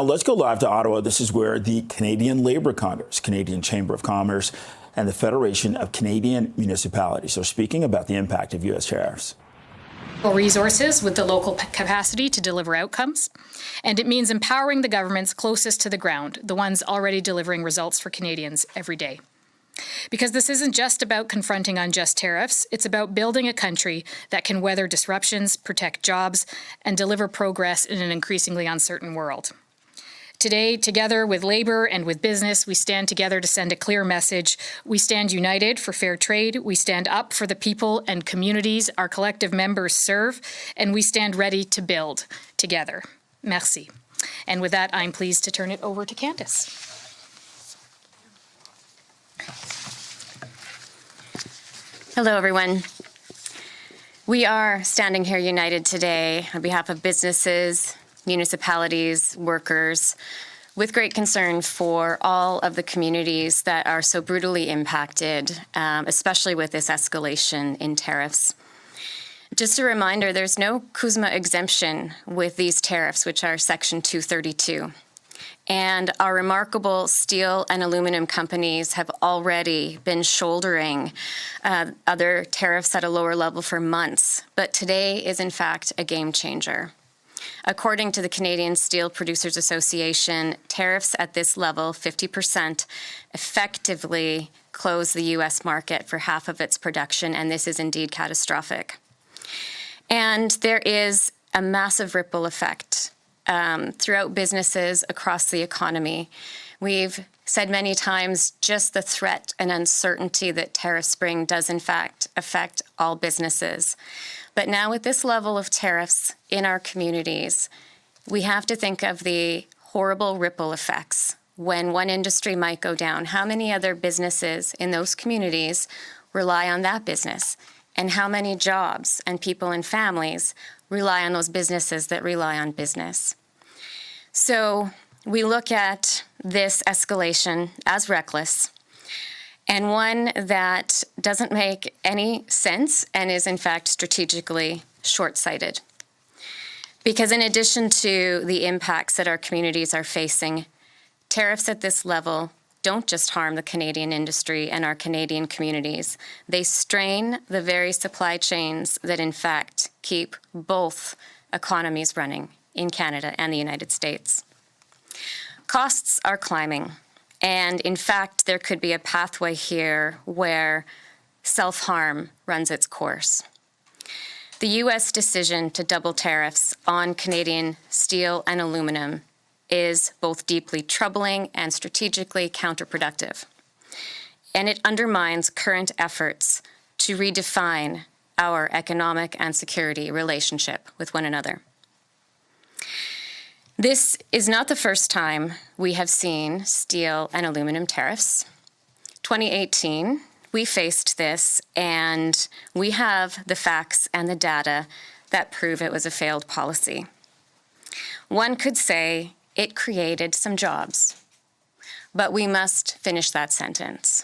let's go live to Ottawa. This is where the Canadian Labour Congress, Canadian Chamber of Commerce, and the Federation of Canadian Municipalities are speaking about the impact of U.S. tariffs. Resources with the local capacity to deliver outcomes, and it means empowering the governments closest to the ground, the ones already delivering results for Canadians every day. Because this isn't just about confronting unjust tariffs, it's about building a country that can weather disruptions, protect jobs, and deliver progress in an increasingly uncertain world. Today, together with Labour and with business, we stand together to send a clear message. We stand united for fair trade. We stand up for the people and communities our collective members serve, and we stand ready to build together. Merci. And with that, I'm pleased to turn it over to Candace. Hello, everyone. We are standing here united today on behalf of businesses, municipalities, workers, with great concern for all of the communities that are so brutally impacted, especially with this escalation in tariffs. Just a reminder, there's no CUSMA exemption with these tariffs, which are Section 232. And our remarkable steel and aluminum companies have already been shouldering other tariffs at a lower level for months. But today is, in fact, a game changer. According to the Canadian Steel Producers Association, tariffs at this level, 50%, effectively close the U.S. market for half of its production, and this is indeed catastrophic. And there is a massive ripple effect throughout businesses across the economy. We've said many times just the threat and uncertainty that tariffs bring does in fact affect all businesses. But now with this level of tariffs in our communities, we have to think of the horrible ripple effects. When one industry might go down, how many other businesses in those communities rely on that business? And how many jobs and people and families rely on those businesses that rely on business? So we look at this escalation as reckless, and one that doesn't make any sense and is in fact strategically short-sighted. Because in addition to the impacts that our communities are facing, tariffs at this level don't just harm the Canadian industry and our Canadian communities. They strain the very supply chains that in fact keep both economies running in Canada and the United States. Costs are climbing. And in fact, there could be a pathway here where self-harm runs its course. The U.S. decision to double tariffs on Canadian steel and aluminum is both deeply troubling and strategically counterproductive. And it undermines current efforts to redefine our economic and security relationship with one another. This is not the first time we have seen steel and aluminum tariffs. 2018, we faced this, and we have the facts and the data that prove it was a failed policy. One could say it created some jobs, but we must finish that sentence.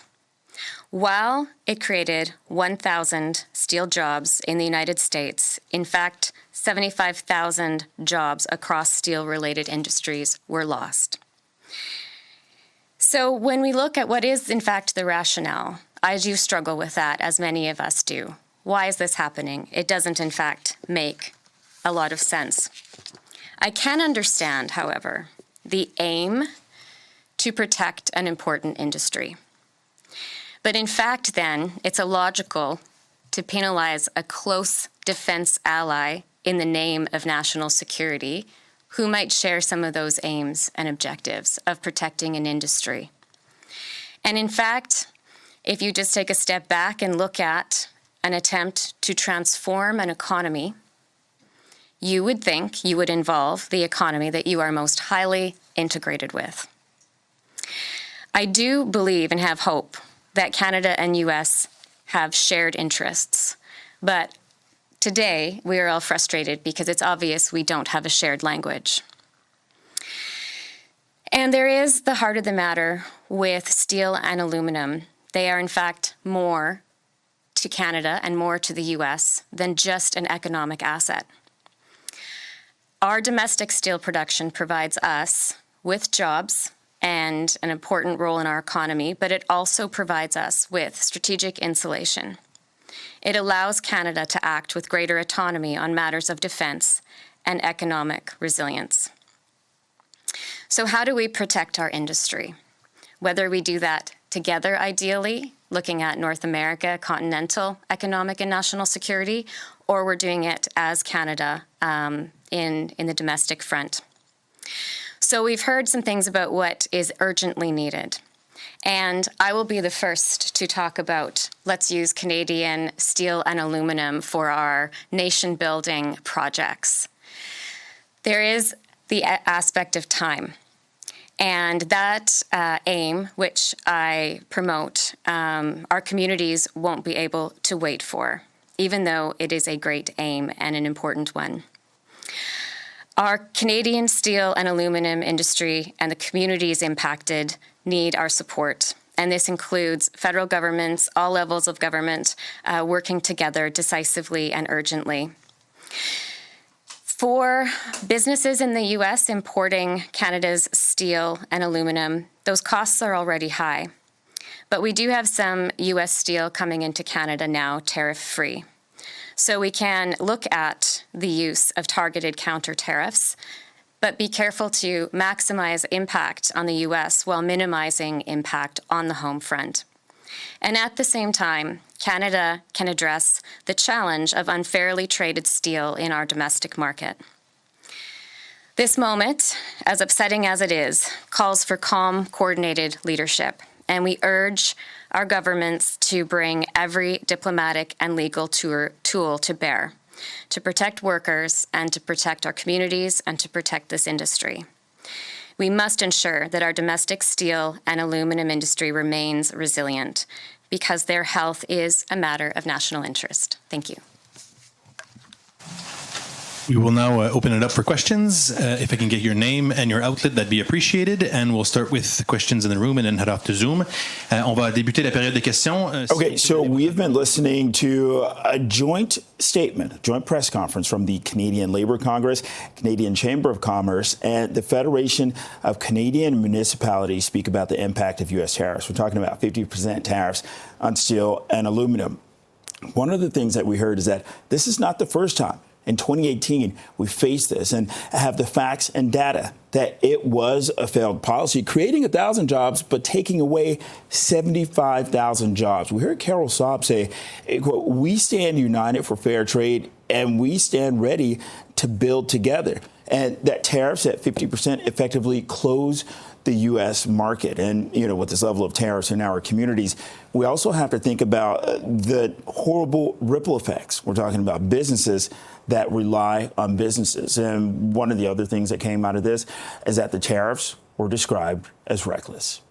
While it created 1,000 steel jobs in the United States, in fact, 75,000 jobs across steel-related industries were lost. So when we look at what is, in fact, the rationale, I do struggle with that, as many of us do. Why is this happening? It doesn't, in fact, make a lot of sense. I can understand, however, the aim to protect an important industry. But in fact, then, it's illogical to penalize a close defense ally in the name of national security who might share some of those aims and objectives of protecting an industry. And in fact, if you just take a step back and look at an attempt to transform an economy, you would think you would involve the economy that you are most highly integrated with. I do believe and have hope that Canada and U.S. have shared interests, but today we are all frustrated because it's obvious we don't have a shared language. And there is the heart of the matter with steel and aluminum. They are, in fact, more to Canada and more to the U.S. than just an economic asset. Our domestic steel production provides us with jobs and an important role in our economy, but it also provides us with strategic insulation. It allows Canada to act with greater autonomy on matters of defense and economic resilience. So how do we protect our industry? Whether we do that together, ideally, looking at North America, continental economic and national security, or we're doing it as Canada in the domestic front. So we've heard some things about what is urgently needed. And I will be the first to talk about, let's use Canadian steel and aluminum for our nation-building projects. There is the aspect of time. And that aim, which I promote, our communities won't be able to wait for, even though it is a great aim and an important one. Our Canadian steel and aluminum industry and the communities impacted need our support. And this includes federal governments, all levels of government, working together decisively and urgently. For businesses in the U.S. importing Canada's steel and aluminum, those costs are already high. But we do have some U.S. steel coming into Canada now, tariff-free. So we can look at the use of targeted counter tariffs, but be careful to maximize impact on the U.S. while minimizing impact on the home front. And at the same time, Canada can address the challenge of unfairly traded steel in our domestic market. This moment, as upsetting as it is, calls for calm, coordinated leadership, and we urge our governments to bring every diplomatic and legal tool to bear to protect workers and to protect our communities and to protect this industry. We must ensure that our domestic steel and aluminum industry remains resilient because their health is a matter of national interest. Thank you. We will now open it up for questions. If I can get your name and your outlet, that'd be appreciated. And we'll start with questions in the room and then head off to Zoom. On va débuter la période de questions. Okay, so we've been listening to a joint statement, a joint press conference from the Canadian Labour Congress, Canadian Chamber of Commerce, and the Federation of Canadian Municipalities speak about the impact of U.S. tariffs. We're talking about 50% tariffs on steel and aluminum. One of the things that we heard is that this is not the first time. In 2018, we faced this and have the facts and data that it was a failed policy, creating 1,000 jobs, but taking away 75,000 jobs. We heard Carol Saab say, we stand united for fair trade and we stand ready to build together. And that tariffs at 50% effectively close the U.S. market. And, you know, with this level of tariffs in our communities, we also have to think about the horrible ripple effects. We're talking about businesses that rely on businesses. And one of the other things that came out of this is that the tariffs were described as reckless.